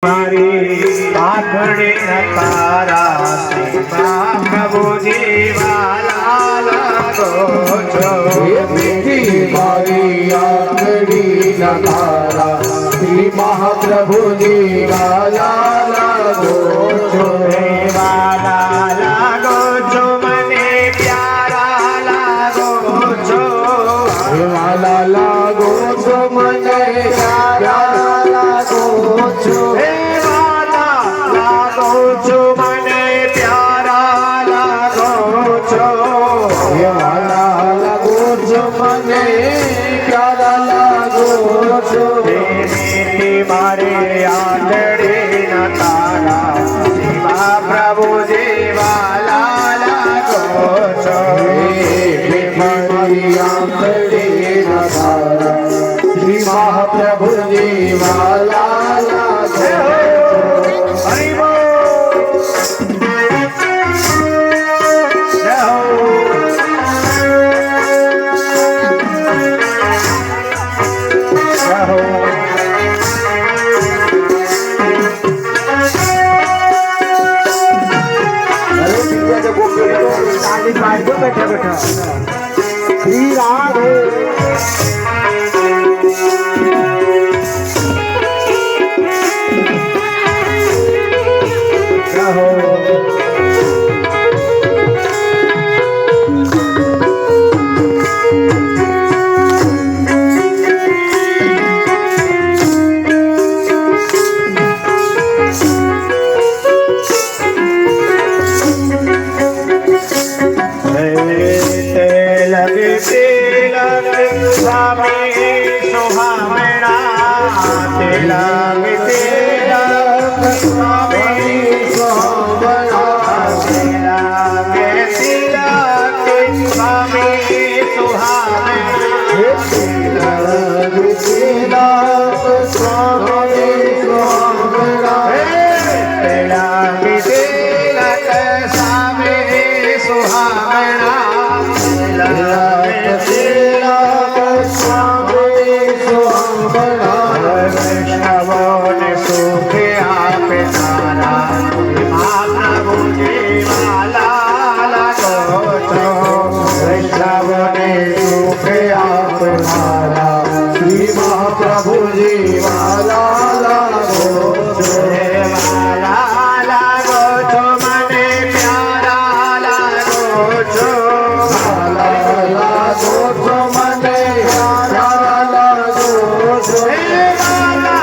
મારી આંખડે તારા સેવા પ્રભુ જીવાલા લાગો છો મારી આંખડી તારા શ્રી મહાપ્રભુ જીવાલા લાગો છો વાલા લાગો છો મને પ્યારા લાગો છો વાલા લાગો છો મને પ્યારા લાગો છો મને પ્યારા લાગો છો વાલા લાગો છો મને પ્યારા લાગો છો મારે આંધળી ના તારા શિવા પ્રભુ જીવાલા લાગો છો મારી આંખડી ના તારા શ્રી મહાપ્રભુ જીવાલા લાગો बैठा बैठा श्री राधे प्रभु जीवाला लागो छो वाला लागो छो मने प्यारा लागो छो वाला लागो छो मने प्यारा लागो छो वाला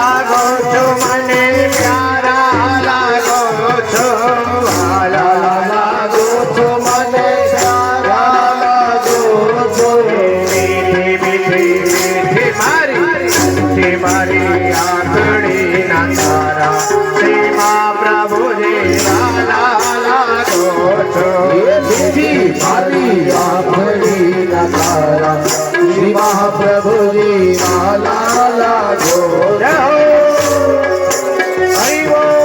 लागो छो मने प्यारा लागो छो वाला लागो छो मने प्यारा लागो छो मारी आंखड़ी ना तारा सीमा प्रभु जीवाला लागो छो मारी आंखड़ी ना तारा श्री महाप्रभु जीवाला लागो हरि बोल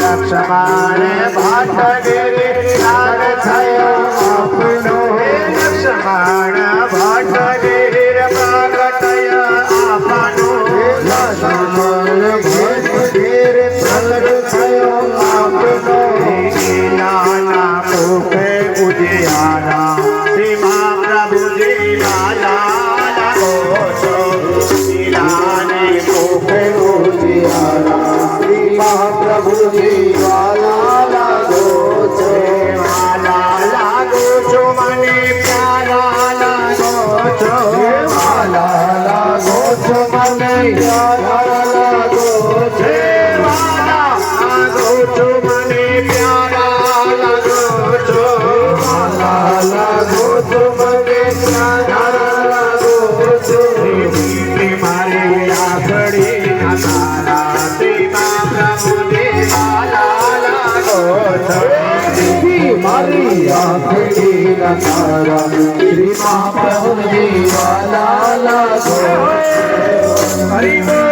लक्ष्मण भाट गिरि लाग थयो आपनो लक्ष्मण भाट गिरि प्रगटय आपनो लक्ष्मण भाट गिरि प्रगट थयो आपनो नाना पुके उजियारा सीमा प्रभु जीवाला लागो छो लीलाने पुके उजियारा महाप्रभु जीवाला लागो छो वाला लागो छो मने प्यारा लागो छो वाला लागो छो मने प्यारा लागो छो वाला लागो छो मने प्यारा लागो छो મારી આંખડી નકારા શ્રી મહાપ્રભુજી વાલા લાગો હરિ બોલ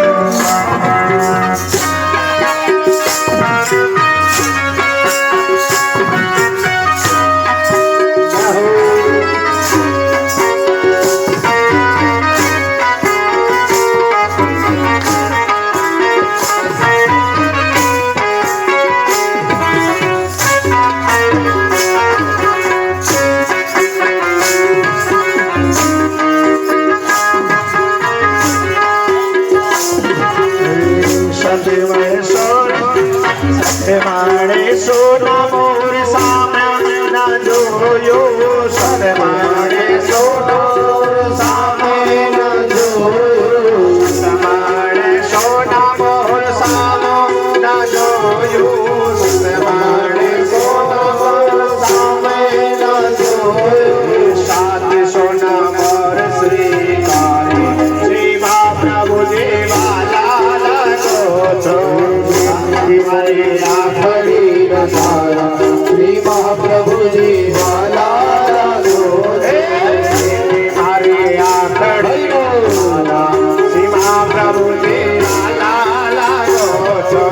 માણે સોના મોર સામે ના જોયો સરમાણે સોના સામે ના જોયો સમાણે સોના મોર સામે ના જોયો સમાણે સોના મોર સામે ના જોયો સાત સોના મોર શ્રી કાળી શ્રી મહાપ્રભુજી વાલા લાગો છો મારી આંખડી નકારા શ્રી મહાપ્રભુજી વાલા લાગો મારી આંખડી શ્રી મહાપ્રભુજી વાલા લાગો છો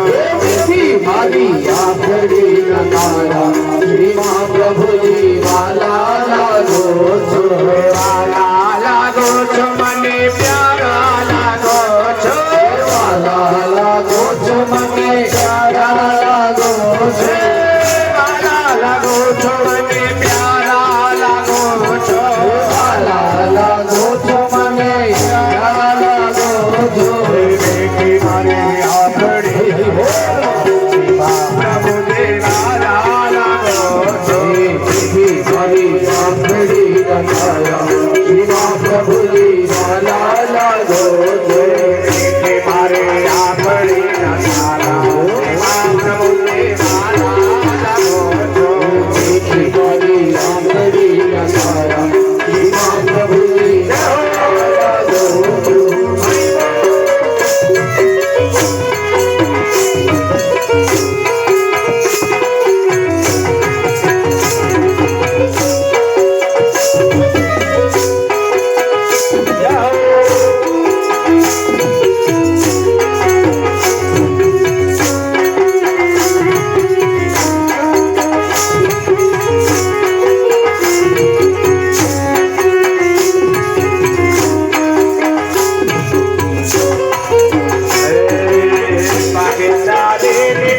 મારી આંખડી નકારા શ્રી મહાપ્રભુજી વાલા લાગો છો વાલા લાગો છો મને પ્યારા લાગો છો વાલા લાગો છો મને પ્યારા લાગો છો વાલા લાગો છો મને પ્યારા લાગો છો વાલા લાગો છો મને પ્યારા લાગો છો દેખી મારી આંખડી પ્રભુજી વાલા લાગો છો મારી આંખડી નકારા શ્રી મહાપ્રભુજી વાલા લાગો છો મારે આંખડી નકારા પ્રભુજી વાલા લાગો છો મારી આંખડી નકારા શ્રી મહાપ્રભુજી વાલા લાગો છો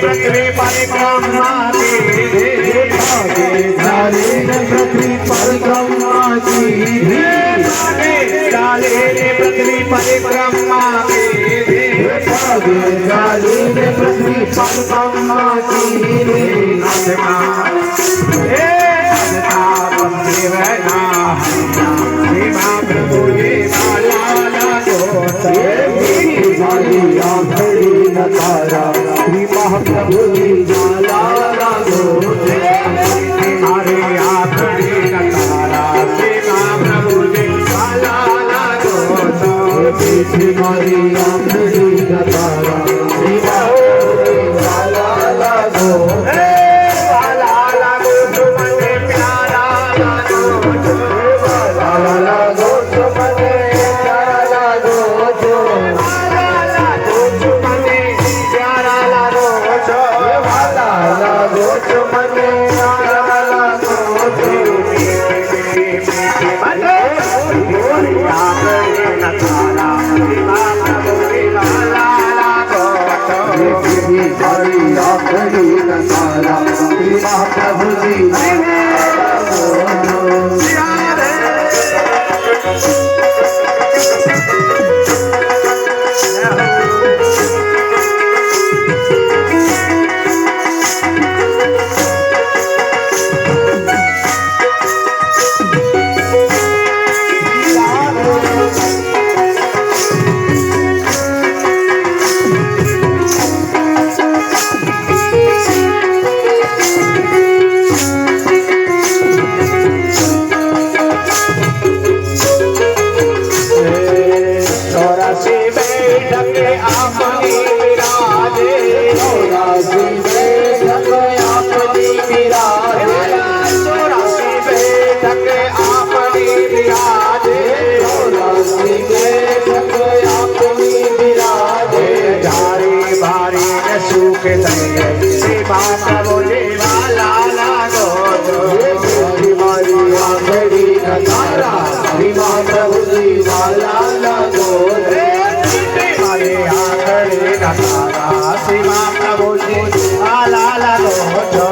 પૃથ્વી પરિક્રમા પૃથ્વી પરિક્રમા પૃથ્વી પરિક્રમા પૃથ્વી પરિક્રમા પ્રભુજી વાલા લાગો મારી આંખડી નકારા શ્રી મહાપ્રભુજી વાલા લાગો મારી આંખડી નકારા શ્રી મહાપ્રભુજી વાલા લાગો મારી આંખડી નકારા શ્રી મહાપ્રભુજી વાલા લાગો વાલા नकारा श्री महाप्रभु जी वाला लगो मारे आखड़ी नकारा श्री महाप्रभु जी वाला लगो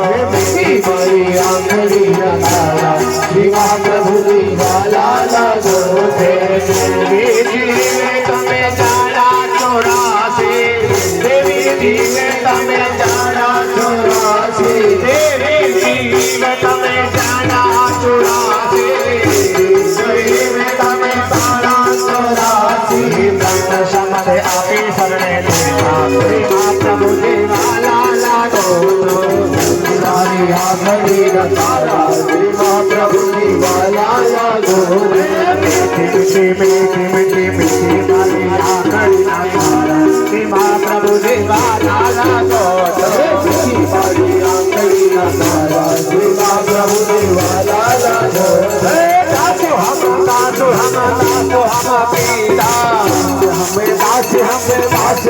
मारी आखड़ी नकारा श्री महाप्रभु जी वाला लगो देवी जी में तमे जाना चौरासी देवी जी में तमे जाना चौरासी देवी जी में तमे जाना चौरासी देवी में तमे जाना चौरासी ब्रह्म शमद आपे शरणे लेना श्री महाप्रभु जी वाला लागो मारी आखड़ी नकारा श्री महाप्रभु जी वाला लगो मिठी मिठी मिठी मिठी मारी आखड़ी नकारा श्री महाप्रभु जी वाला लागो मारी आखड़ी नकारा श्री महाप्रभु जी वाला लगो दासो हम पीता हमें दास हमें दास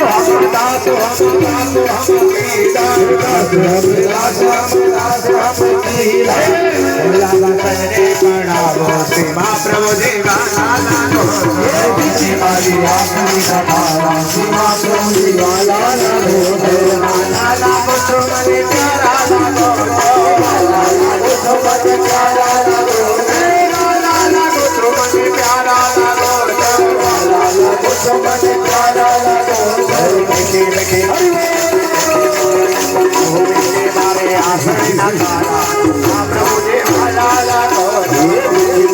हमें दासो हम पीता पढ़ावो श्री महाप्रभु जी वाला लागो मारी आखड़ी नकारा श्री महाप्रभु जी वाला लगो वाला लागो तो मने प्यारा लागो वाला लगो तो मत प्यारा लगो वाला लागो तो मने प्यारा लागो वाला लगो तो मत प्यारा लगो मिठी मिठी मारे आखड़ी नकारा महाप्रभु जी वाला लागो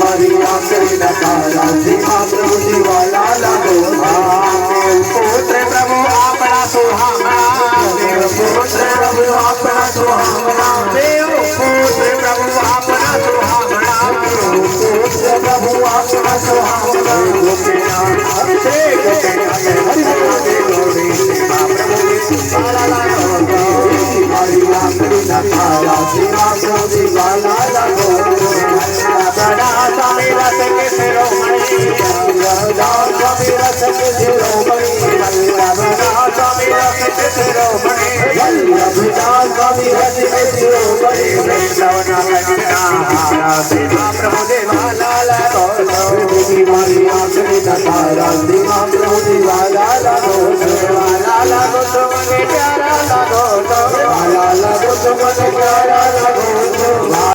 मारी आखड़ी नकारा श्री महाप्रभु जी वाला लगो पुत्र प्रभु अपना सुहामना देव पुत्र प्रभु अपना सुहामना देव पुत्र प्रभु अपना सुहामना पुत्र प्रभु आपका सुहावना मारी आखड़ी नकारा श्री महाप्रभु जी वाला लगो बड़ा स्वामी रस के शिरोमणि स्वामी रस के शिरोमणि स्वामी रस के शिरोमणि वल्लभदास स्वामी रस के शिरोमणि श्री महाप्रभु जी वाला लागो मारी आखड़ी नकारा श्री महाप्रभु जी वाला लगो वाला लागो तो मने प्यारा लागो वाला लगो तो मत प्यारा लगो